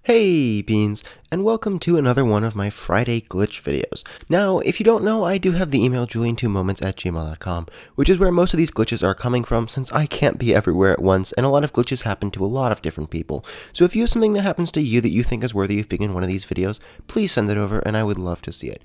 Hey Beans, and welcome to another one of my Friday glitch videos. Now, if you don't know, I do have the email julian2moments@gmail.com, which is where most of these glitches are coming from since I can't be everywhere at once, and a lot of glitches happen to a lot of different people. So if you have something that happens to you that you think is worthy of being in one of these videos, please send it over and I would love to see it.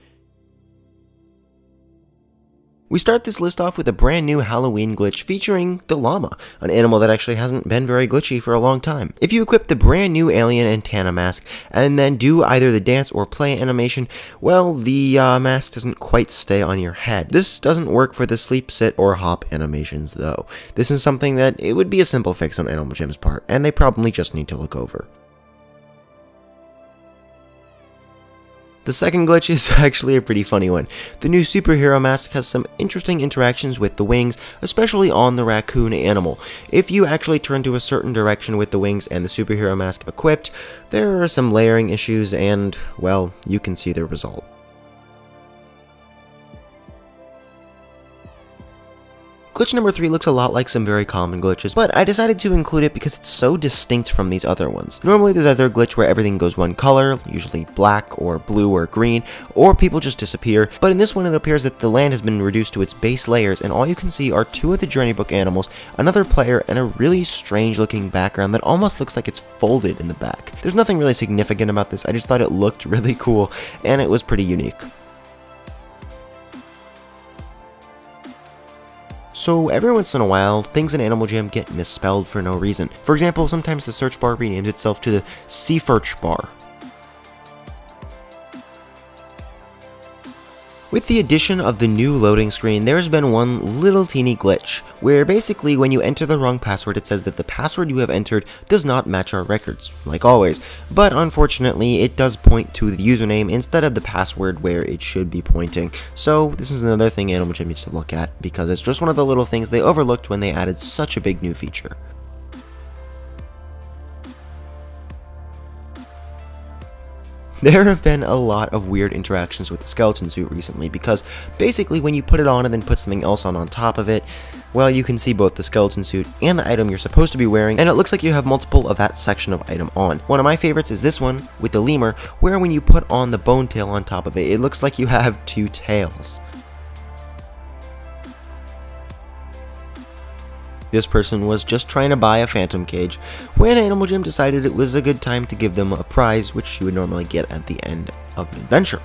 We start this list off with a brand new Halloween glitch featuring the llama, an animal that actually hasn't been very glitchy for a long time. If you equip the brand new alien antenna mask and then do either the dance or play animation, well, the mask doesn't quite stay on your head. This doesn't work for the sleep, sit, or hop animations though. This is something that it would be a simple fix on Animal Jam's part, and they probably just need to look over. The second glitch is actually a pretty funny one. The new superhero mask has some interesting interactions with the wings, especially on the raccoon animal. If you actually turn to a certain direction with the wings and the superhero mask equipped, there are some layering issues and, well, you can see the result. Glitch number 3 looks a lot like some very common glitches, but I decided to include it because it's so distinct from these other ones. Normally there's either a glitch where everything goes one color, usually black or blue or green, or people just disappear, but in this one it appears that the land has been reduced to its base layers and all you can see are two of the Journey Book animals, another player, and a really strange looking background that almost looks like it's folded in the back. There's nothing really significant about this, I just thought it looked really cool, and it was pretty unique. So every once in a while, things in Animal Jam get misspelled for no reason. For example, sometimes the search bar renames itself to the Seafurch bar. With the addition of the new loading screen, there's been one little teeny glitch, where basically when you enter the wrong password it says that the password you have entered does not match our records, like always, but unfortunately it does point to the username instead of the password where it should be pointing. So this is another thing Animal Jam needs to look at, because it's just one of the little things they overlooked when they added such a big new feature. There have been a lot of weird interactions with the skeleton suit recently, because basically when you put it on and then put something else on top of it, well, you can see both the skeleton suit and the item you're supposed to be wearing, and it looks like you have multiple of that section of item on. One of my favorites is this one with the lemur, where when you put on the bone tail on top of it, it looks like you have two tails. This person was just trying to buy a phantom cage when Animal Jam decided it was a good time to give them a prize which you would normally get at the end of an adventure.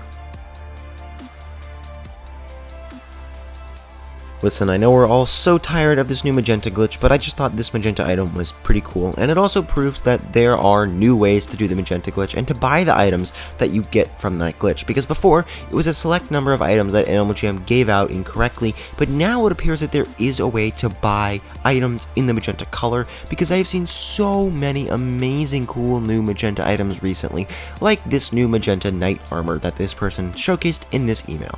Listen, I know we're all so tired of this new magenta glitch, but I just thought this magenta item was pretty cool, and it also proves that there are new ways to do the magenta glitch and to buy the items that you get from that glitch, because before, it was a select number of items that Animal Jam gave out incorrectly, but now it appears that there is a way to buy items in the magenta color, because I have seen so many amazing cool new magenta items recently, like this new magenta knight armor that this person showcased in this email.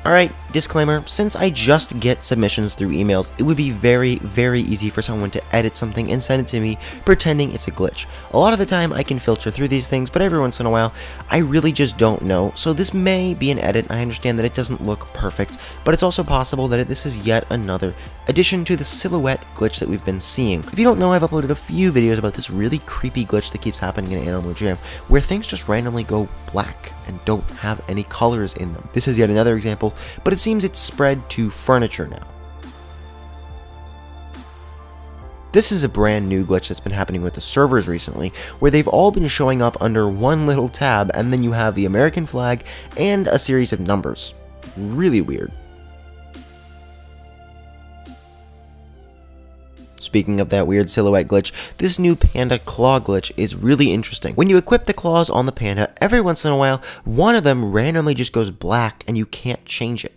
Alright, disclaimer, since I just get submissions through emails, it would be very, very easy for someone to edit something and send it to me pretending it's a glitch. A lot of the time I can filter through these things, but every once in a while, I really just don't know, so this may be an edit. I understand that it doesn't look perfect, but it's also possible that this is yet another addition to the silhouette glitch that we've been seeing. If you don't know, I've uploaded a few videos about this really creepy glitch that keeps happening in Animal Jam, where things just randomly go black and don't have any colors in them. This is yet another example, but it seems it's spread to furniture now. This is a brand new glitch that's been happening with the servers recently, where they've all been showing up under one little tab, and then you have the American flag and a series of numbers. Really weird. Speaking of that weird silhouette glitch, this new panda claw glitch is really interesting. When you equip the claws on the panda, every once in a while, one of them randomly just goes black and you can't change it.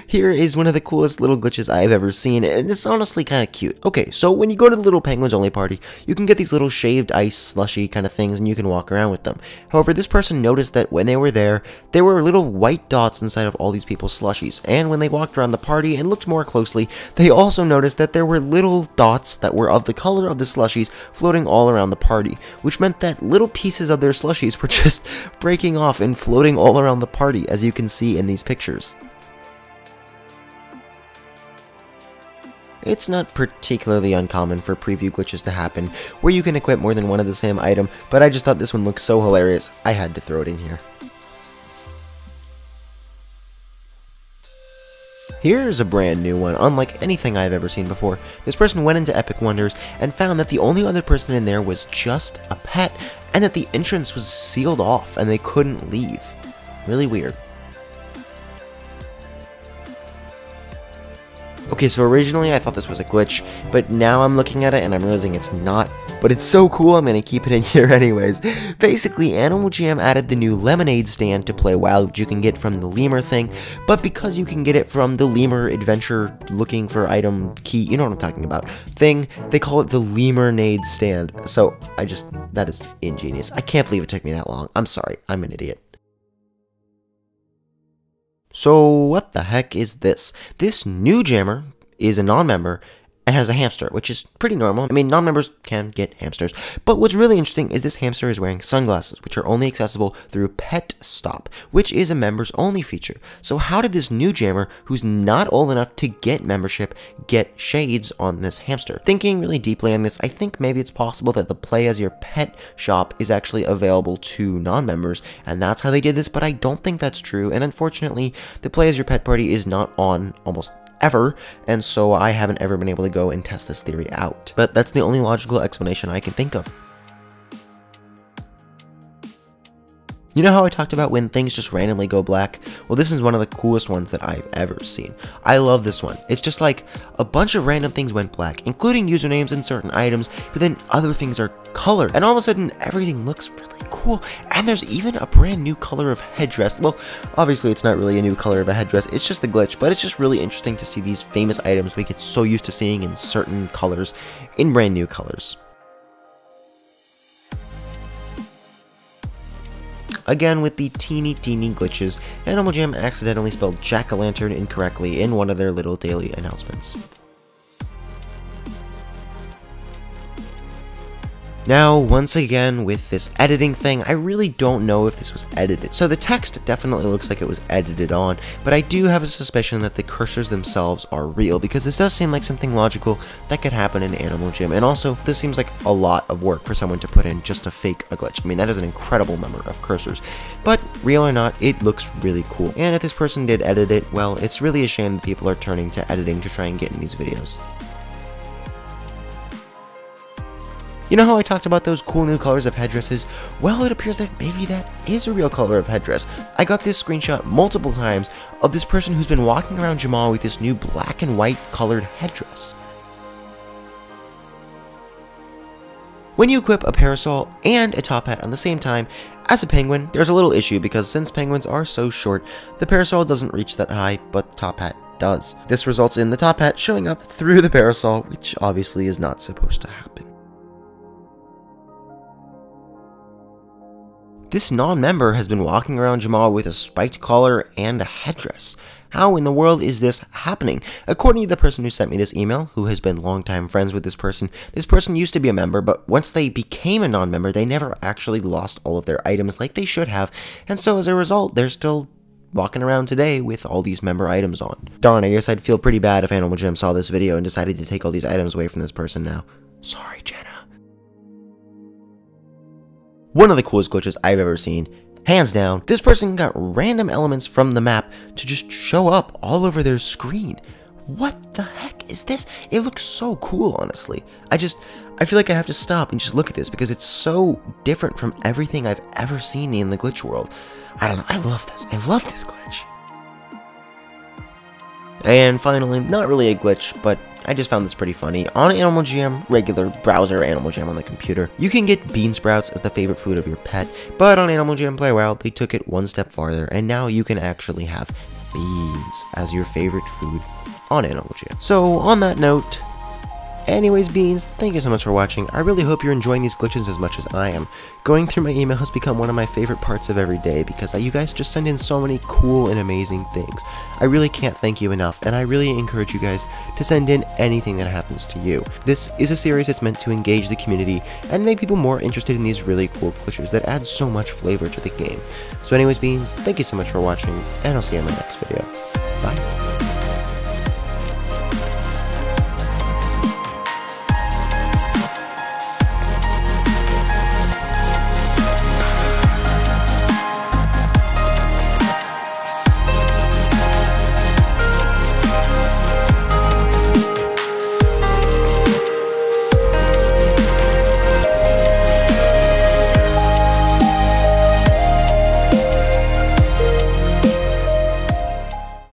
Here is one of the coolest little glitches I've ever seen, and it's honestly kind of cute. Okay, so when you go to the Little Penguins Only party, you can get these little shaved ice slushy kind of things and you can walk around with them. However, this person noticed that when they were there were little white dots inside of all these people's slushies, and when they walked around the party and looked more closely, they also noticed that there were little dots that were of the color of the slushies floating all around the party, which meant that little pieces of their slushies were just breaking off and floating all around the party, as you can see in these pictures. It's not particularly uncommon for preview glitches to happen, where you can equip more than one of the same item, but I just thought this one looked so hilarious, I had to throw it in here. Here's a brand new one, unlike anything I've ever seen before. This person went into Epic Wonders and found that the only other person in there was just a pet, and that the entrance was sealed off and they couldn't leave. Really weird. Okay, so originally I thought this was a glitch, but now I'm looking at it and I'm realizing it's not. But it's so cool, I'm gonna keep it in here anyways. Basically, Animal Jam added the new lemonade stand to play wild, which you can get from the lemur thing, but because you can get it from the lemur adventure looking for item key, you know what I'm talking about, thing, they call it the lemurnade stand. So, that is ingenious. I can't believe it took me that long. I'm sorry, I'm an idiot. So, what the heck is this? This new jammer is a non-member and has a hamster, which is pretty normal. I mean, non-members can get hamsters. But what's really interesting is this hamster is wearing sunglasses, which are only accessible through Pet Stop, which is a members-only feature. So how did this new jammer, who's not old enough to get membership, get shades on this hamster? Thinking really deeply on this, I think maybe it's possible that the Play As Your Pet shop is actually available to non-members, and that's how they did this, but I don't think that's true, and unfortunately, the Play As Your Pet party is not on almost ever, and so I haven't ever been able to go and test this theory out. But that's the only logical explanation I can think of. You know how I talked about when things just randomly go black? Well, this is one of the coolest ones that I've ever seen. I love this one. It's just like a bunch of random things went black, including usernames and certain items, but then other things are colored, and all of a sudden everything looks really cool, and there's even a brand new color of headdress. Well, obviously it's not really a new color of a headdress, it's just a glitch, but it's just really interesting to see these famous items we get so used to seeing in certain colors in brand new colors. Again, with the teeny glitches, Animal Jam accidentally spelled jack-o'-lantern incorrectly in one of their little daily announcements. Now, once again, with this editing thing, I really don't know if this was edited. So the text definitely looks like it was edited on, but I do have a suspicion that the cursors themselves are real, because this does seem like something logical that could happen in Animal Jam, and also, this seems like a lot of work for someone to put in just to fake a glitch. I mean, that is an incredible number of cursors, but real or not, it looks really cool. And if this person did edit it, well, it's really a shame that people are turning to editing to try and get in these videos. You know how I talked about those cool new colors of headdresses? Well, it appears that maybe that is a real color of headdress. I got this screenshot multiple times of this person who's been walking around Jamal with this new black and white colored headdress. When you equip a parasol and a top hat on the same time as a penguin, there's a little issue because since penguins are so short, the parasol doesn't reach that high, but the top hat does. This results in the top hat showing up through the parasol, which obviously is not supposed to happen. This non-member has been walking around Jamal with a spiked collar and a headdress. How in the world is this happening? According to the person who sent me this email, who has been longtime friends with this person used to be a member, but once they became a non-member, they never actually lost all of their items like they should have, and so as a result, they're still walking around today with all these member items on. Darn, I guess I'd feel pretty bad if Animal Jam saw this video and decided to take all these items away from this person now. Sorry, Jenna. One of the coolest glitches I've ever seen. Hands down, this person got random elements from the map to just show up all over their screen. What the heck is this? It looks so cool, honestly. I feel like I have to stop and just look at this because it's so different from everything I've ever seen in the glitch world. I don't know, I love this. I love this glitch. And finally, not really a glitch, but I just found this pretty funny. On Animal Jam, regular browser Animal Jam on the computer, you can get bean sprouts as the favorite food of your pet, but on Animal Jam Play Wild, they took it one step farther, and now you can actually have beans as your favorite food on Animal Jam. So, on that note, anyways, beans, thank you so much for watching. I really hope you're enjoying these glitches as much as I am. Going through my email has become one of my favorite parts of every day because you guys just send in so many cool and amazing things. I really can't thank you enough, and I really encourage you guys to send in anything that happens to you. This is a series that's meant to engage the community and make people more interested in these really cool glitches that add so much flavor to the game. So anyways, beans, thank you so much for watching, and I'll see you in my next video. Bye.